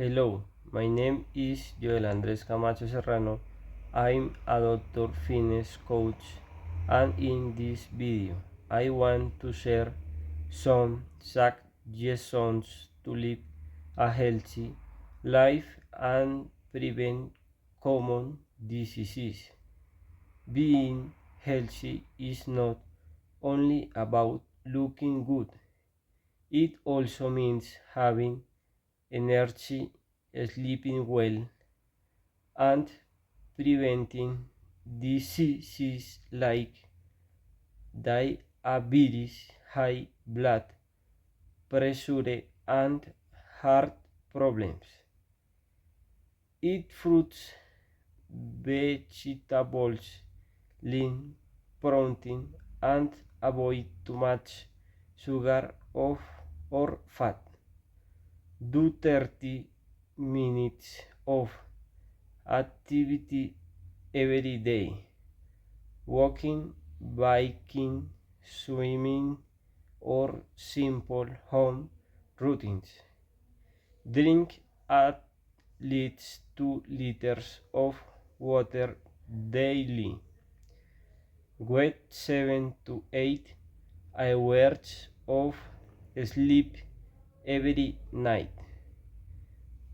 Hello, my name is Joel Andres Camacho Serrano. I'm a Dr. Fitness coach, and in this video, I want to share some suggestions to live a healthy life and prevent common diseases. Being healthy is not only about looking good, it also means having energy, sleeping well, and preventing diseases like diabetes, high blood pressure, and heart problems. Eat fruits, vegetables, lean protein, and avoid too much sugar or fat. Do 30 minutes of activity every day: walking, biking, swimming, or simple home routines. Drink at least 2 liters of water daily. Get 7 to 8 hours of sleep every night.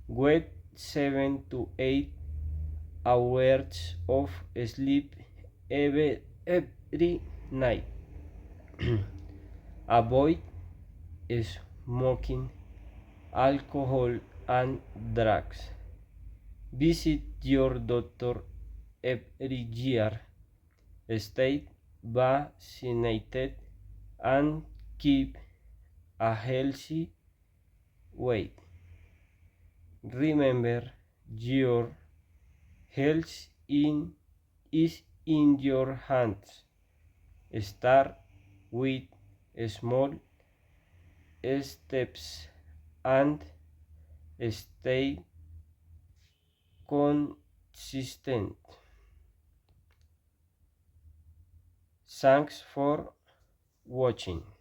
Get 7 to 8 hours of sleep every night. Avoid smoking, alcohol, and drugs. Visit your doctor every year. Stay vaccinated and keep a healthy weight. Remember, your health is in your hands. Start with small steps and stay consistent. Thanks for watching.